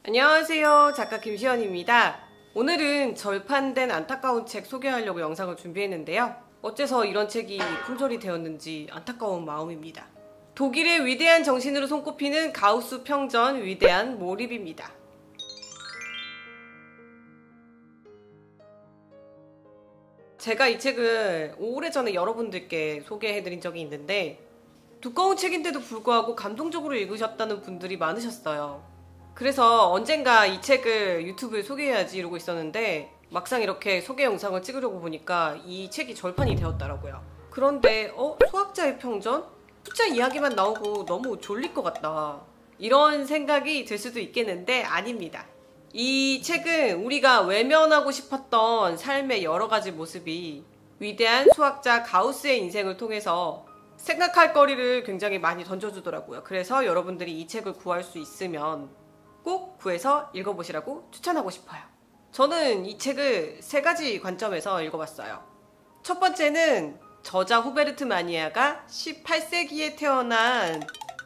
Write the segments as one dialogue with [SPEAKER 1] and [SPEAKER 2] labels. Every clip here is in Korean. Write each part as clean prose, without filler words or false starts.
[SPEAKER 1] 안녕하세요. 작가 김시연입니다. 오늘은 절판된 안타까운 책 소개하려고 영상을 준비했는데요. 어째서 이런 책이 품절이 되었는지 안타까운 마음입니다. 독일의 위대한 정신으로 손꼽히는 가우스 평전 위대한 몰입입니다. 제가 이 책을 오래전에 여러분들께 소개해드린 적이 있는데 두꺼운 책인데도 불구하고 감동적으로 읽으셨다는 분들이 많으셨어요. 그래서 언젠가 이 책을 유튜브에 소개해야지 이러고 있었는데 막상 이렇게 소개 영상을 찍으려고 보니까 이 책이 절판이 되었더라고요. 그런데 수학자의 평전? 숫자 이야기만 나오고 너무 졸릴 것 같다, 이런 생각이 들 수도 있겠는데 아닙니다. 이 책은 우리가 외면하고 싶었던 삶의 여러 가지 모습이 위대한 수학자 가우스의 인생을 통해서 생각할 거리를 굉장히 많이 던져주더라고요. 그래서 여러분들이 이 책을 구할 수 있으면 꼭 구해서 읽어보시라고 추천하고 싶어요. 저는 이 책을 세 가지 관점에서 읽어봤어요. 첫 번째는 저자 후베르트 마니아가 18세기에 태어난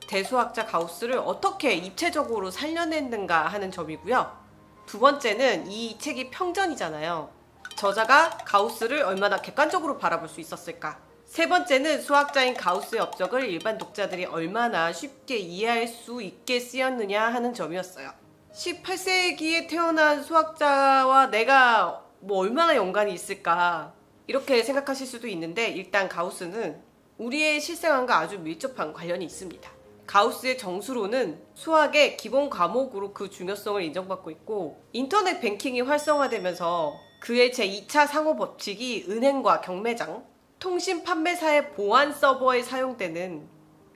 [SPEAKER 1] 대수학자 가우스를 어떻게 입체적으로 살려냈는가 하는 점이고요. 두 번째는 이 책이 평전이잖아요. 저자가 가우스를 얼마나 객관적으로 바라볼 수 있었을까. 세 번째는 수학자인 가우스의 업적을 일반 독자들이 얼마나 쉽게 이해할 수 있게 쓰였느냐 하는 점이었어요. 18세기에 태어난 수학자와 내가 얼마나 연관이 있을까, 이렇게 생각하실 수도 있는데 일단 가우스는 우리의 실생활과 아주 밀접한 관련이 있습니다. 가우스의 정수로는 수학의 기본 과목으로 그 중요성을 인정받고 있고, 인터넷 뱅킹이 활성화되면서 그의 제2차 상호 법칙이 은행과 경매장, 통신 판매사의 보안 서버에 사용되는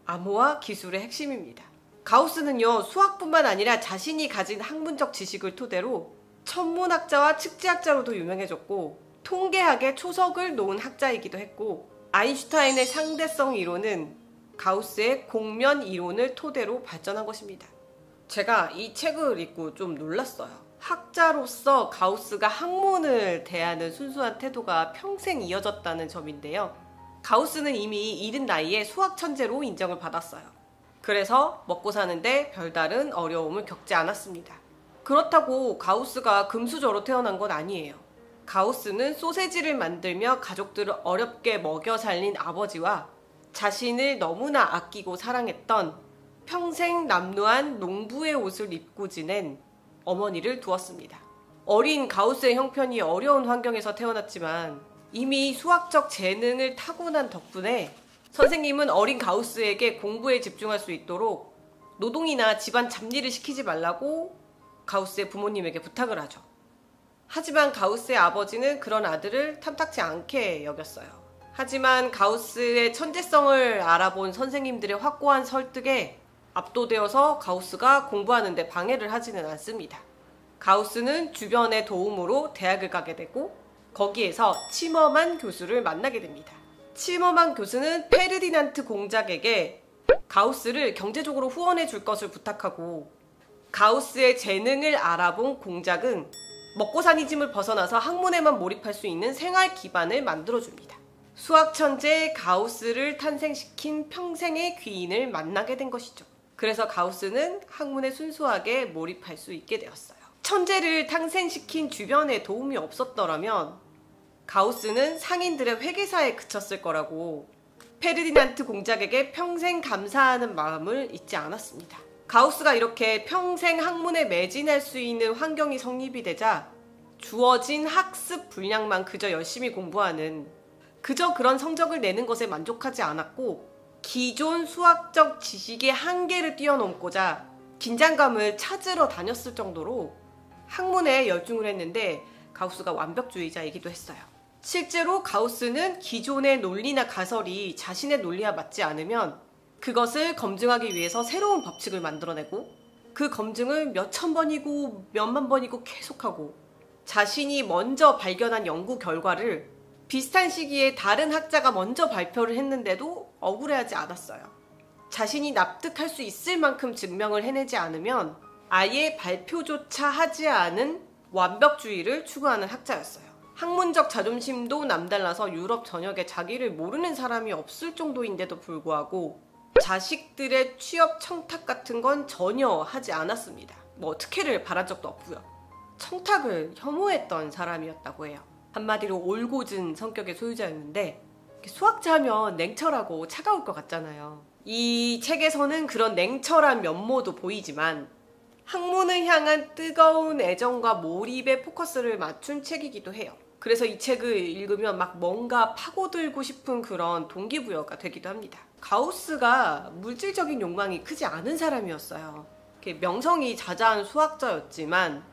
[SPEAKER 1] 암호화 기술의 핵심입니다. 가우스는요, 수학뿐만 아니라 자신이 가진 학문적 지식을 토대로 천문학자와 측지학자로도 유명해졌고 통계학의 초석을 놓은 학자이기도 했고, 아인슈타인의 상대성 이론은 가우스의 공면 이론을 토대로 발전한 것입니다. 제가 이 책을 읽고 좀 놀랐어요. 학자로서 가우스가 학문을 대하는 순수한 태도가 평생 이어졌다는 점인데요. 가우스는 이미 이른 나이에 수학 천재로 인정을 받았어요. 그래서 먹고 사는데 별다른 어려움을 겪지 않았습니다. 그렇다고 가우스가 금수저로 태어난 건 아니에요. 가우스는 소세지를 만들며 가족들을 어렵게 먹여 살린 아버지와 자신을 너무나 아끼고 사랑했던 평생 남루한 농부의 옷을 입고 지낸 어머니를 두었습니다. 어린 가우스의 형편이 어려운 환경에서 태어났지만 이미 수학적 재능을 타고난 덕분에 선생님은 어린 가우스에게 공부에 집중할 수 있도록 노동이나 집안 잡일을 시키지 말라고 가우스의 부모님에게 부탁을 하죠. 하지만 가우스의 아버지는 그런 아들을 탐탁지 않게 여겼어요. 하지만 가우스의 천재성을 알아본 선생님들의 확고한 설득에 압도되어서 가우스가 공부하는 데 방해를 하지는 않습니다. 가우스는 주변의 도움으로 대학을 가게 되고 거기에서 치머만 교수를 만나게 됩니다. 치머만 교수는 페르디난트 공작에게 가우스를 경제적으로 후원해 줄 것을 부탁하고, 가우스의 재능을 알아본 공작은 먹고사니 짐을 벗어나서 학문에만 몰입할 수 있는 생활 기반을 만들어줍니다. 수학 천재 가우스를 탄생시킨 평생의 귀인을 만나게 된 것이죠. 그래서 가우스는 학문에 순수하게 몰입할 수 있게 되었어요. 천재를 탄생시킨 주변에 도움이 없었더라면 가우스는 상인들의 회계사에 그쳤을 거라고 페르디난트 공작에게 평생 감사하는 마음을 잊지 않았습니다. 가우스가 이렇게 평생 학문에 매진할 수 있는 환경이 성립이 되자 주어진 학습 분량만 그저 열심히 공부하는, 그저 그런 성적을 내는 것에 만족하지 않았고 기존 수학적 지식의 한계를 뛰어넘고자 긴장감을 찾으러 다녔을 정도로 학문에 열중을 했는데 가우스가 완벽주의자이기도 했어요. 실제로 가우스는 기존의 논리나 가설이 자신의 논리와 맞지 않으면 그것을 검증하기 위해서 새로운 법칙을 만들어내고 그 검증을 몇천 번이고 몇만 번이고 계속하고, 자신이 먼저 발견한 연구 결과를 비슷한 시기에 다른 학자가 먼저 발표를 했는데도 억울해하지 않았어요. 자신이 납득할 수 있을 만큼 증명을 해내지 않으면 아예 발표조차 하지 않은 완벽주의를 추구하는 학자였어요. 학문적 자존심도 남달라서 유럽 전역에 자기를 모르는 사람이 없을 정도인데도 불구하고 자식들의 취업 청탁 같은 건 전혀 하지 않았습니다. 뭐 특혜를 바란 적도 없고요. 청탁을 혐오했던 사람이었다고 해요. 한마디로 올곧은 성격의 소유자였는데 수학자 하면 냉철하고 차가울 것 같잖아요. 이 책에서는 그런 냉철한 면모도 보이지만 학문을 향한 뜨거운 애정과 몰입에 포커스를 맞춘 책이기도 해요. 그래서 이 책을 읽으면 막 뭔가 파고들고 싶은 그런 동기부여가 되기도 합니다. 가우스가 물질적인 욕망이 크지 않은 사람이었어요. 명성이 자자한 수학자였지만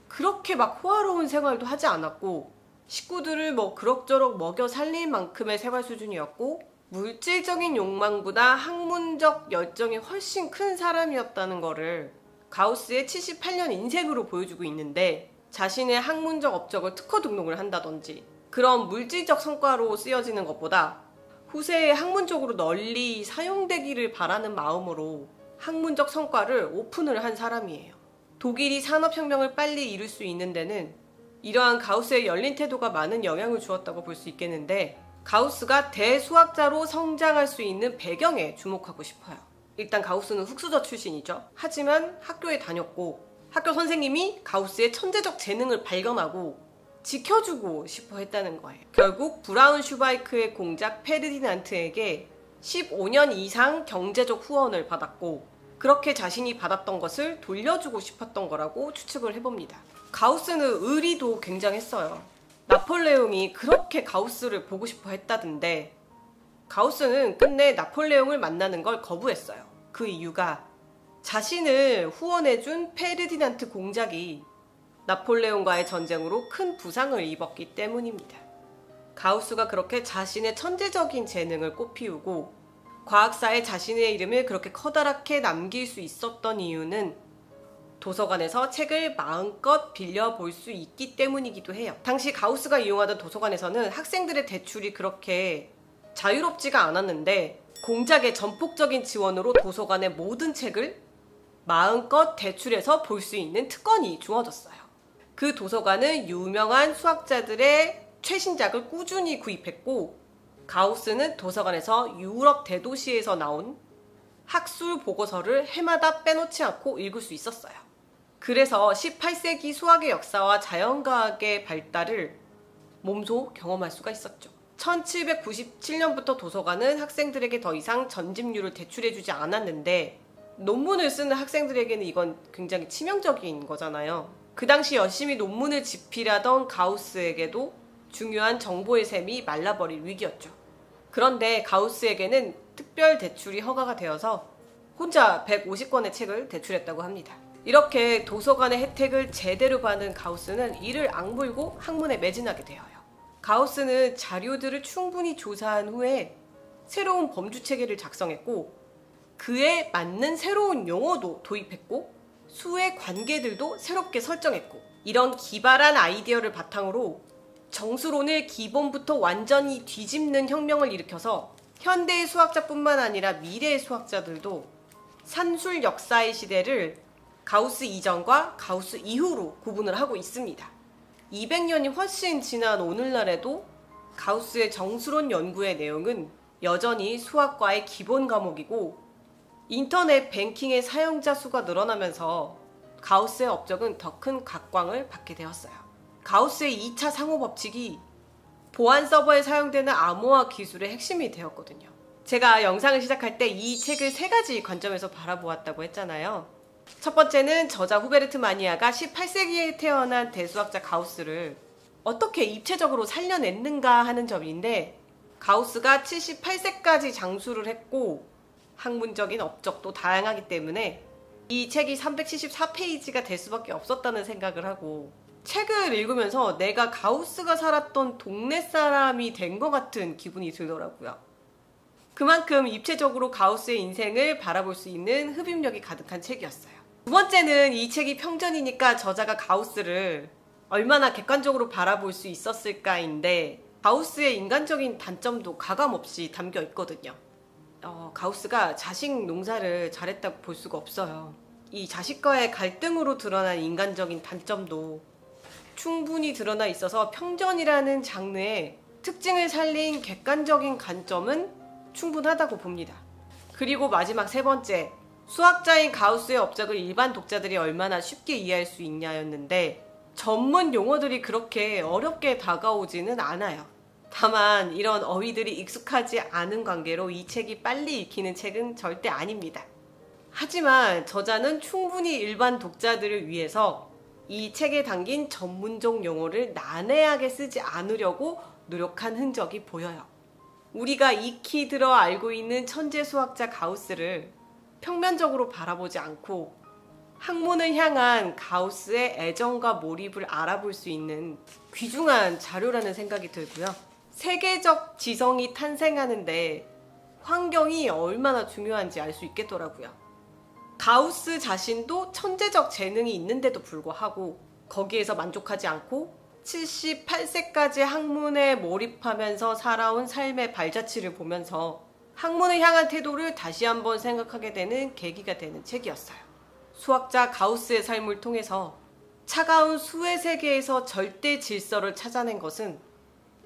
[SPEAKER 1] 그렇게 막 호화로운 생활도 하지 않았고 식구들을 뭐 그럭저럭 먹여 살릴 만큼의 생활 수준이었고 물질적인 욕망보다 학문적 열정이 훨씬 큰 사람이었다는 거를 가우스의 78년 인생으로 보여주고 있는데 자신의 학문적 업적을 특허 등록을 한다든지 그런 물질적 성과로 쓰여지는 것보다 후세에 학문적으로 널리 사용되기를 바라는 마음으로 학문적 성과를 오픈을 한 사람이에요. 독일이 산업혁명을 빨리 이룰 수 있는 데는 이러한 가우스의 열린 태도가 많은 영향을 주었다고 볼 수 있겠는데 가우스가 대수학자로 성장할 수 있는 배경에 주목하고 싶어요. 일단 가우스는 흙수저 출신이죠. 하지만 학교에 다녔고 학교 선생님이 가우스의 천재적 재능을 발견하고 지켜주고 싶어 했다는 거예요. 결국 브라운슈바이크의 공작 페르디난트에게 15년 이상 경제적 후원을 받았고 그렇게 자신이 받았던 것을 돌려주고 싶었던 거라고 추측을 해봅니다. 가우스는 의리도 굉장했어요. 나폴레옹이 그렇게 가우스를 보고 싶어 했다던데 가우스는 끝내 나폴레옹을 만나는 걸 거부했어요. 그 이유가 자신을 후원해준 페르디난트 공작이 나폴레옹과의 전쟁으로 큰 부상을 입었기 때문입니다. 가우스가 그렇게 자신의 천재적인 재능을 꽃피우고 과학사에 자신의 이름을 그렇게 커다랗게 남길 수 있었던 이유는 도서관에서 책을 마음껏 빌려볼 수 있기 때문이기도 해요. 당시 가우스가 이용하던 도서관에서는 학생들의 대출이 그렇게 자유롭지가 않았는데 공작의 전폭적인 지원으로 도서관의 모든 책을 마음껏 대출해서 볼 수 있는 특권이 주어졌어요. 그 도서관은 유명한 수학자들의 최신작을 꾸준히 구입했고 가우스는 도서관에서 유럽 대도시에서 나온 학술 보고서를 해마다 빼놓지 않고 읽을 수 있었어요. 그래서 18세기 수학의 역사와 자연과학의 발달을 몸소 경험할 수가 있었죠. 1797년부터 도서관은 학생들에게 더 이상 전집료를 대출해주지 않았는데 논문을 쓰는 학생들에게는 이건 굉장히 치명적인 거잖아요. 그 당시 열심히 논문을 집필하던 가우스에게도 중요한 정보의 샘이 말라버릴 위기였죠. 그런데 가우스에게는 특별 대출이 허가가 되어서 혼자 150권의 책을 대출했다고 합니다. 이렇게 도서관의 혜택을 제대로 받은 가우스는 이를 악물고 학문에 매진하게 되어요. 가우스는 자료들을 충분히 조사한 후에 새로운 범주체계를 작성했고 그에 맞는 새로운 용어도 도입했고 수의 관계들도 새롭게 설정했고 이런 기발한 아이디어를 바탕으로 정수론을 기본부터 완전히 뒤집는 혁명을 일으켜서 현대의 수학자뿐만 아니라 미래의 수학자들도 산술 역사의 시대를 가우스 이전과 가우스 이후로 구분을 하고 있습니다. 200년이 훨씬 지난 오늘날에도 가우스의 정수론 연구의 내용은 여전히 수학과의 기본 과목이고 인터넷 뱅킹의 사용자 수가 늘어나면서 가우스의 업적은 더 큰 각광을 받게 되었어요. 가우스의 2차 상호 법칙이 보안 서버에 사용되는 암호화 기술의 핵심이 되었거든요. 제가 영상을 시작할 때 이 책을 3가지 관점에서 바라보았다고 했잖아요. 첫 번째는 저자 후베르트 마니아가 18세기에 태어난 대수학자 가우스를 어떻게 입체적으로 살려냈는가 하는 점인데 가우스가 78세까지 장수를 했고 학문적인 업적도 다양하기 때문에 이 책이 374페이지가 될 수밖에 없었다는 생각을 하고 책을 읽으면서 내가 가우스가 살았던 동네 사람이 된 것 같은 기분이 들더라고요. 그만큼 입체적으로 가우스의 인생을 바라볼 수 있는 흡입력이 가득한 책이었어요. 두 번째는 이 책이 평전이니까 저자가 가우스를 얼마나 객관적으로 바라볼 수 있었을까인데 가우스의 인간적인 단점도 가감없이 담겨 있거든요. 가우스가 자식 농사를 잘했다고 볼 수가 없어요. 이 자식과의 갈등으로 드러난 인간적인 단점도 충분히 드러나 있어서 평전이라는 장르의 특징을 살린 객관적인 관점은 충분하다고 봅니다. 그리고 마지막 세 번째, 수학자인 가우스의 업적을 일반 독자들이 얼마나 쉽게 이해할 수 있냐였는데 전문 용어들이 그렇게 어렵게 다가오지는 않아요. 다만 이런 어휘들이 익숙하지 않은 관계로 이 책이 빨리 읽히는 책은 절대 아닙니다. 하지만 저자는 충분히 일반 독자들을 위해서 이 책에 담긴 전문적 용어를 난해하게 쓰지 않으려고 노력한 흔적이 보여요. 우리가 익히 들어 알고 있는 천재 수학자 가우스를 평면적으로 바라보지 않고 학문을 향한 가우스의 애정과 몰입을 알아볼 수 있는 귀중한 자료라는 생각이 들고요. 세계적 지성이 탄생하는데 환경이 얼마나 중요한지 알 수 있겠더라고요. 가우스 자신도 천재적 재능이 있는데도 불구하고 거기에서 만족하지 않고 78세까지 학문에 몰입하면서 살아온 삶의 발자취를 보면서 학문을 향한 태도를 다시 한번 생각하게 되는 계기가 되는 책이었어요. 수학자 가우스의 삶을 통해서 차가운 수의 세계에서 절대 질서를 찾아낸 것은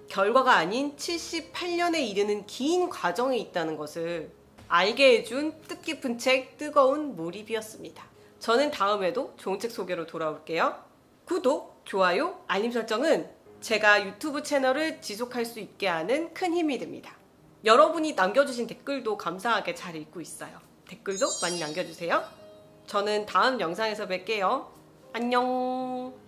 [SPEAKER 1] 결과가 아닌 78년에 이르는 긴 과정에 있다는 것을 알게 해준 뜻깊은 책 뜨거운 몰입이었습니다. 저는 다음에도 좋은 책 소개로 돌아올게요. 구독, 좋아요, 알림 설정은 제가 유튜브 채널을 지속할 수 있게 하는 큰 힘이 됩니다. 여러분이 남겨주신 댓글도 감사하게 잘 읽고 있어요. 댓글도 많이 남겨주세요. 저는 다음 영상에서 뵐게요. 안녕.